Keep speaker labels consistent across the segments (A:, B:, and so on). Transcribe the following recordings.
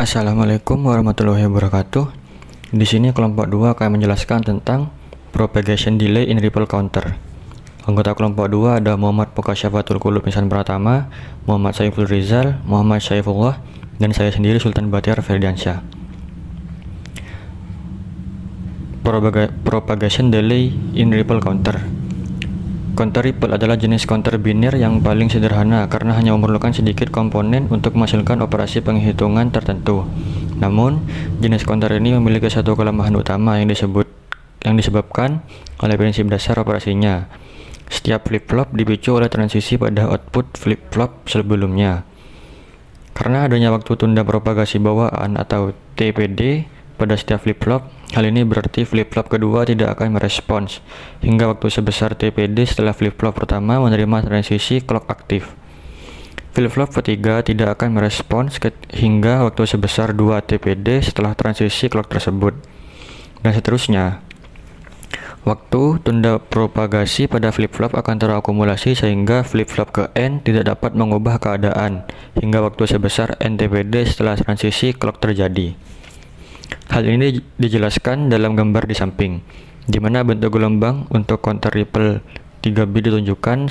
A: Assalamualaikum warahmatullahi wabarakatuh. Di sini kelompok 2 akan menjelaskan tentang propagation delay in ripple counter. Anggota kelompok 2 ada Muhammad Pokasyafatul Qulub Insan Pratama, Muhammad Saiful Rizal, Muhammad Saifullah, dan saya sendiri Sultan Batiar Ferdiansyah. Propagation delay in ripple counter. Counter ripple adalah jenis counter biner yang paling sederhana karena hanya memerlukan sedikit komponen untuk menghasilkan operasi penghitungan tertentu. Namun, jenis counter ini memiliki satu kelemahan utama yang disebabkan oleh prinsip dasar operasinya. Setiap flip-flop dipicu oleh transisi pada output flip-flop sebelumnya. Karena adanya waktu tunda propagasi bawaan atau TPD pada setiap flip-flop, hal ini berarti flip-flop kedua tidak akan merespons hingga waktu sebesar TPD setelah flip-flop pertama menerima transisi clock aktif. Flip-flop ketiga tidak akan merespons hingga waktu sebesar 2 TPD setelah transisi clock tersebut, dan seterusnya. Waktu tunda propagasi pada flip-flop akan terakumulasi sehingga flip-flop ke N tidak dapat mengubah keadaan hingga waktu sebesar N TPD setelah transisi clock terjadi. Hal ini dijelaskan dalam gambar di samping, di mana bentuk gelombang untuk counter ripple 3B ditunjukkan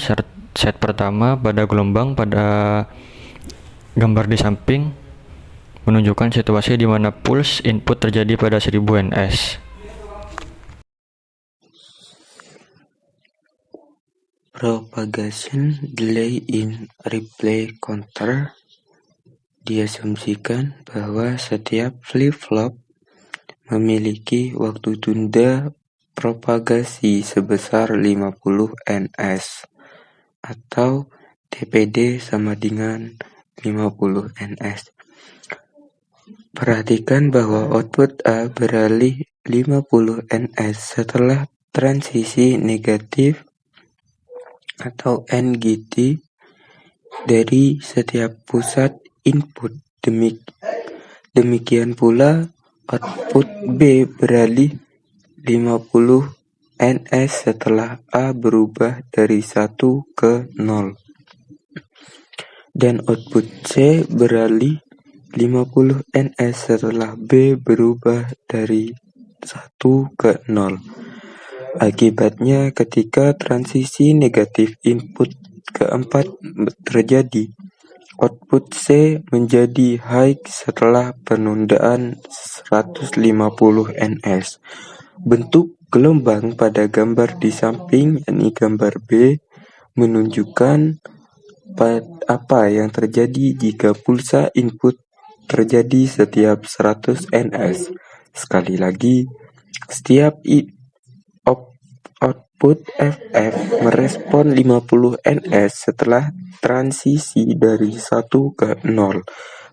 A: set pertama pada gelombang pada gambar di samping menunjukkan situasi di mana pulse input terjadi pada 1000 ns.
B: Propagation delay in ripple counter diasumsikan bahwa setiap flip-flop memiliki waktu tunda propagasi sebesar 50 ns atau TPD sama dengan 50 ns. Perhatikan bahwa output A beralih 50 ns setelah transisi negatif atau NGT dari setiap pusat input. Demikian pula output B beralih 50 ns setelah A berubah dari 1 ke 0. Dan output C beralih 50 ns setelah B berubah dari 1 ke 0. Akibatnya ketika transisi negatif input keempat terjadi, output C menjadi high setelah penundaan 150 ns. Bentuk gelombang pada gambar di samping, yakni gambar B, menunjukkan apa yang terjadi jika pulsa input terjadi setiap 100 ns. Sekali lagi, setiap output FF merespon 50 ns setelah transisi dari 1 ke 0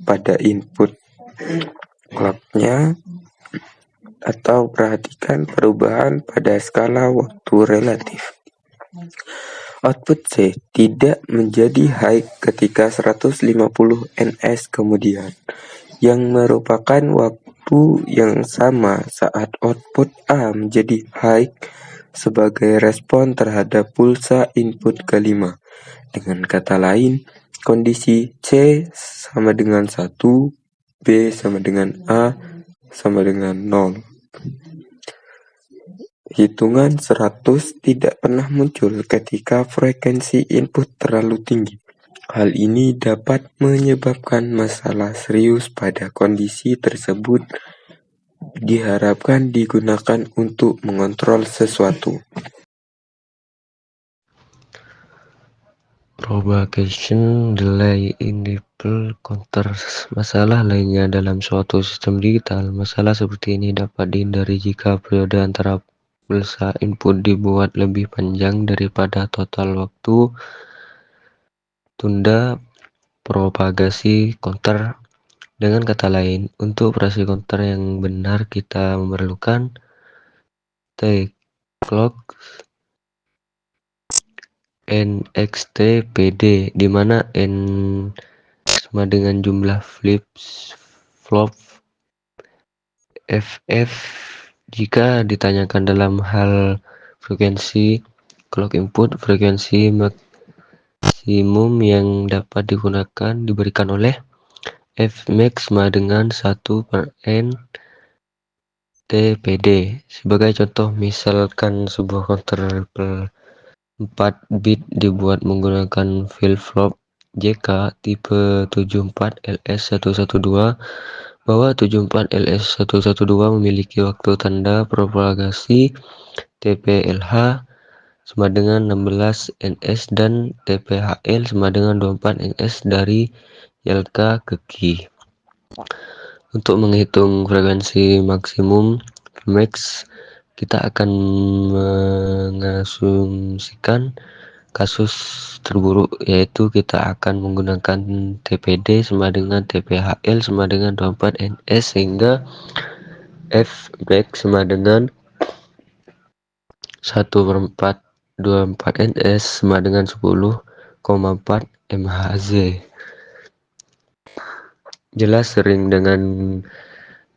B: pada input clocknya, atau perhatikan perubahan pada skala waktu relatif. Output C tidak menjadi high ketika 150 ns kemudian, yang merupakan waktu yang sama saat output A menjadi high sebagai respon terhadap pulsa input kelima. Dengan kata lain, kondisi C sama dengan 1, B sama dengan A sama dengan 0. Hitungan 100 tidak pernah muncul ketika frekuensi input terlalu tinggi. Hal ini dapat menyebabkan masalah serius pada kondisi tersebut. Diharapkan digunakan untuk mengontrol sesuatu.
C: Propagation delay in ripple counter. Masalah lainnya dalam suatu sistem digital. Masalah seperti ini dapat dihindari jika periode antara pulsa input dibuat lebih panjang daripada total waktu tunda propagasi counter. Dengan kata lain, untuk operasi counter yang benar kita memerlukan T clock NXT PD, di mana N sama dengan jumlah flip-flop FF. Jika ditanyakan dalam hal frekuensi clock input, frekuensi maksimum yang dapat diberikan oleh Fmax sama dengan 1/n TPD. Sebagai contoh, misalkan sebuah counter ripple 4 bit dibuat menggunakan flip-flop JK tipe 74LS112, bahwa 74LS112 memiliki waktu tanda propagasi TPLH sama dengan 16 ns dan TPHL sama dengan 24 ns dari YLK ke Ki. Untuk menghitung frekuensi maksimum Fmax, kita akan mengasumsikan kasus terburuk, yaitu kita akan menggunakan TPD sama dengan TPHL sama dengan 24 ns, sehingga Fmax sama dengan 1/424 ns sama dengan 10,4 mHz. Jelas sering dengan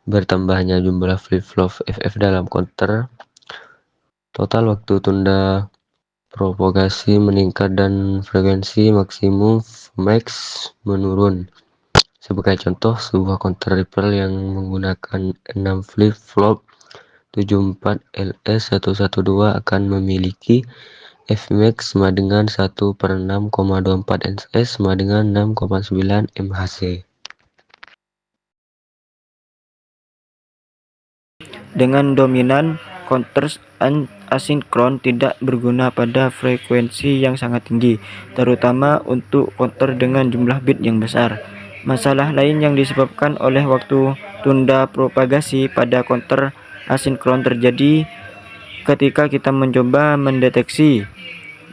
C: bertambahnya jumlah flip-flop FF dalam counter, total waktu tunda propagasi meningkat dan frekuensi maksimum Fmax menurun. Sebagai contoh, sebuah counter ripple yang menggunakan 6 flip-flop 74LS112 akan memiliki Fmax sama dengan 1/6,24 ns sama dengan 6,9 mHz.
D: Dengan dominan, counters asinkron tidak berguna pada frekuensi yang sangat tinggi, terutama untuk counter dengan jumlah bit yang besar. Masalah lain yang disebabkan oleh waktu tunda propagasi pada counter asinkron terjadi ketika kita mencoba mendeteksi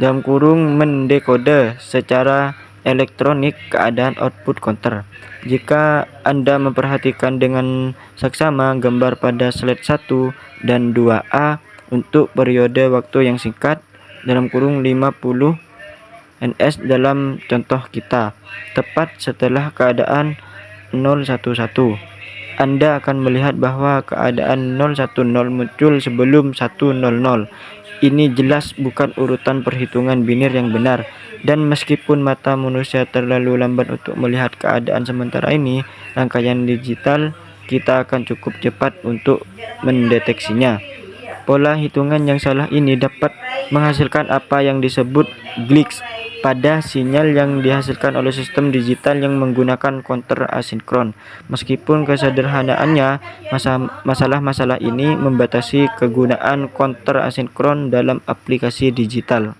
D: mendekode secara elektronik keadaan output counter. Jika Anda memperhatikan dengan saksama gambar pada slide 1 dan 2A untuk periode waktu yang singkat (50 ns dalam contoh kita), tepat setelah keadaan 011, Anda akan melihat bahwa keadaan 010 muncul sebelum 100. Ini jelas bukan urutan perhitungan binir yang benar, dan meskipun mata manusia terlalu lambat untuk melihat keadaan sementara ini, rangkaian digital kita akan cukup cepat untuk mendeteksinya. Pola hitungan yang salah ini dapat menghasilkan apa yang disebut glitch pada sinyal yang dihasilkan oleh sistem digital yang menggunakan counter asinkron. Meskipun kesederhanaannya, masalah-masalah ini membatasi kegunaan counter asinkron dalam aplikasi digital.